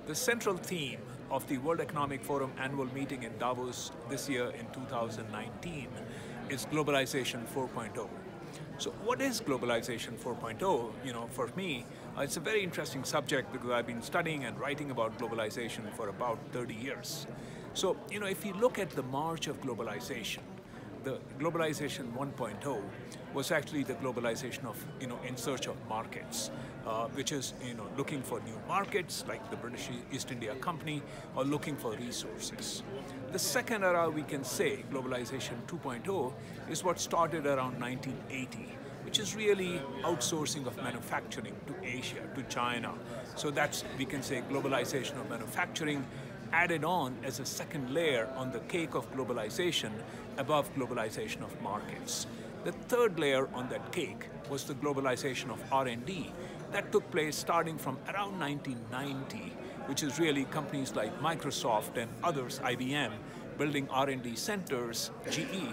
The central theme of the World Economic Forum annual meeting in Davos this year in 2019 is Globalization 4.0. So what is Globalization 4.0? For me, it's a very interesting subject because I've been studying and writing about globalization for about 30 years. So, if you look at the march of globalization, the Globalization 1.0 was actually the globalization of, in search of markets, which is, looking for new markets like the British East India Company or looking for resources. The second era, we can say, Globalization 2.0, is what started around 1980, which is really outsourcing of manufacturing to Asia, to China. So that's, we can say, globalization of manufacturing added on as a second layer on the cake of globalization above globalization of markets. The third layer on that cake was the globalization of R&D that took place starting from around 1990, which is really companies like Microsoft and others, IBM, building R&D centers, GE,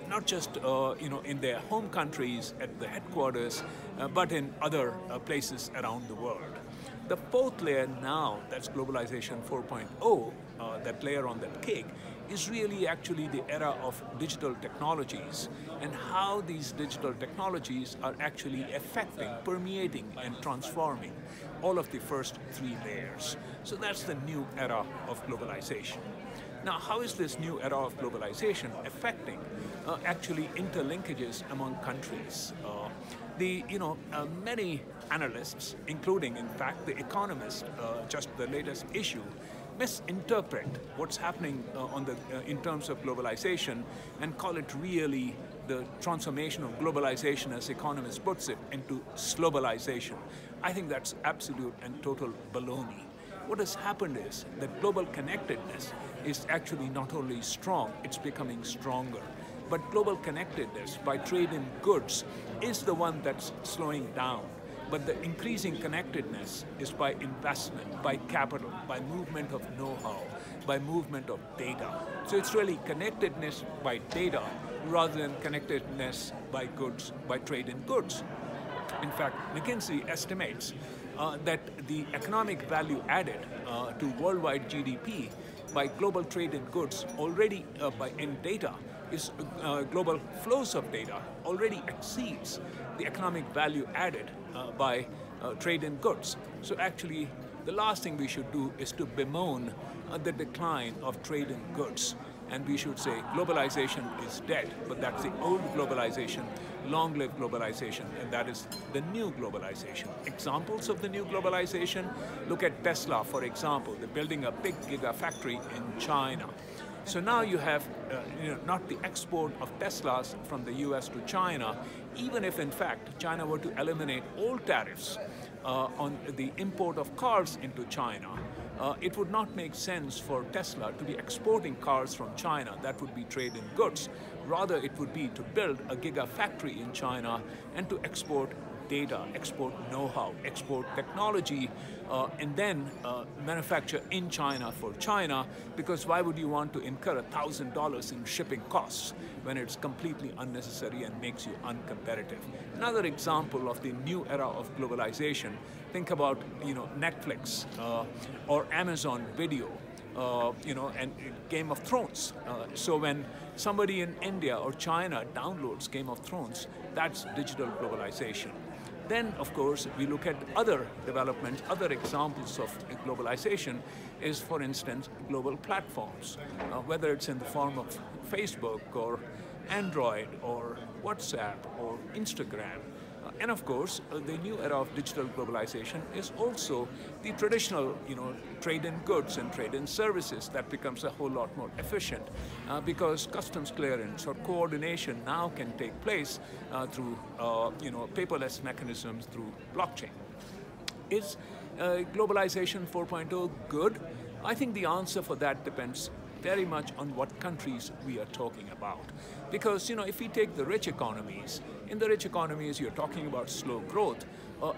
not just in their home countries at the headquarters, but in other places around the world. The fourth layer now, that's Globalization 4.0, that layer on that cake, is really actually the era of digital technologies and how these digital technologies are actually affecting, permeating, and transforming all of the first three layers. So that's the new era of globalization. Now, how is this new era of globalization affecting actually interlinkages among countries? Many analysts, including, in fact, The Economist, just the latest issue, misinterpret what's happening in terms of globalization and call it really the transformation of globalization, as Economist puts it, into slobalization. I think that's absolute and total baloney. What has happened is that global connectedness is actually not only strong, it's becoming stronger. But global connectedness by trade in goods is the one that's slowing down. But the increasing connectedness is by investment, by capital, by movement of know-how, by movement of data. So it's really connectedness by data rather than connectedness by goods, by trade in goods. In fact, McKinsey estimates that the economic value added to worldwide GDP by global trade in goods already in data is global flows of data already exceeds the economic value added by trade in goods. So actually, the last thing we should do is to bemoan the decline of trade in goods. And we should say globalization is dead, but that's the old globalization, long-live globalization, and that is the new globalization. Examples of the new globalization, look at Tesla, for example. They're building a big gigafactory in China. So now you have not the export of Teslas from the US to China, even if in fact China were to eliminate all tariffs on the import of cars into China, it would not make sense for Tesla to be exporting cars from China. That would be trade in goods. Rather, it would be to build a gigafactory in China and to export data, export know-how, export technology, and then manufacture in China for China, because why would you want to incur $1,000 in shipping costs when it's completely unnecessary and makes you uncompetitive? Another example of the new era of globalization, think about Netflix or Amazon Video, and Game of Thrones. So when somebody in India or China downloads Game of Thrones, that's digital globalization. Then, of course, we look at other developments, other examples of globalization is, for instance, global platforms, whether it's in the form of Facebook or Android or WhatsApp or Instagram. And of course, the new era of digital globalization is also the traditional, trade in goods and trade in services that becomes a whole lot more efficient because customs clearance or coordination now can take place through, paperless mechanisms through blockchain. Is Globalization 4.0 good? I think the answer for that depends very much on what countries we are talking about. Because, if we take the rich economies, in the rich economies you're talking about slow growth,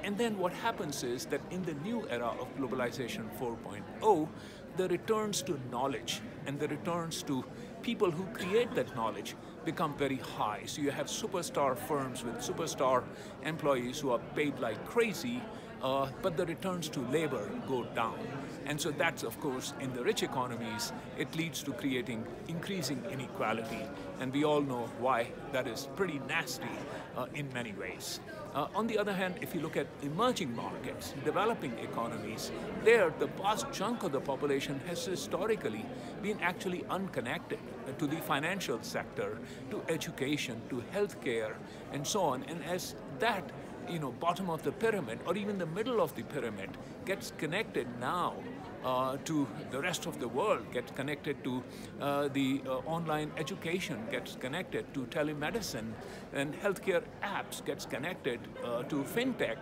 and then what happens is that in the new era of Globalization 4.0, the returns to knowledge and the returns to people who create that knowledge become very high. So you have superstar firms with superstar employees who are paid like crazy, but the returns to labor go down. And so that's, of course, in the rich economies, it leads to creating increasing inequality. And we all know why that is pretty nasty in many ways. On the other hand, if you look at emerging markets, developing economies, there the vast chunk of the population has historically been actually unconnected to the financial sector, to education, to healthcare, and so on. And as that bottom of the pyramid or even the middle of the pyramid gets connected now to the rest of the world, gets connected to the online education, gets connected to telemedicine, and healthcare apps gets connected to fintech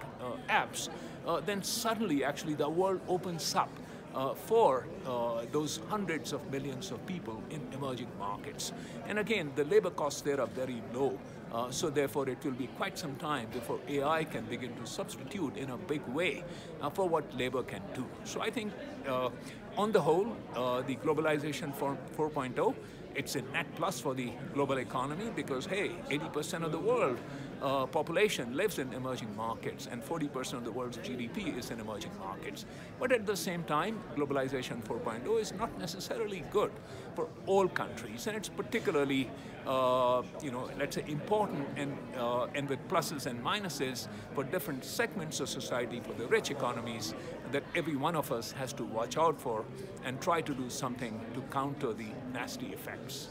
apps, then suddenly actually the world opens up for those hundreds of millions of people in emerging markets. And again, the labor costs there are very low. So therefore, it will be quite some time before AI can begin to substitute in a big way for what labor can do. So I think, on the whole, the Globalization 4.0, it's a net plus for the global economy because, hey, 80% of the world population lives in emerging markets and 40% of the world's GDP is in emerging markets. But at the same time, Globalization 4.0 is not necessarily good for all countries, and it's particularly, let's say, important and with pluses and minuses for different segments of society, for the rich economies, that every one of us has to watch out for and try to do something to counter the nasty effects.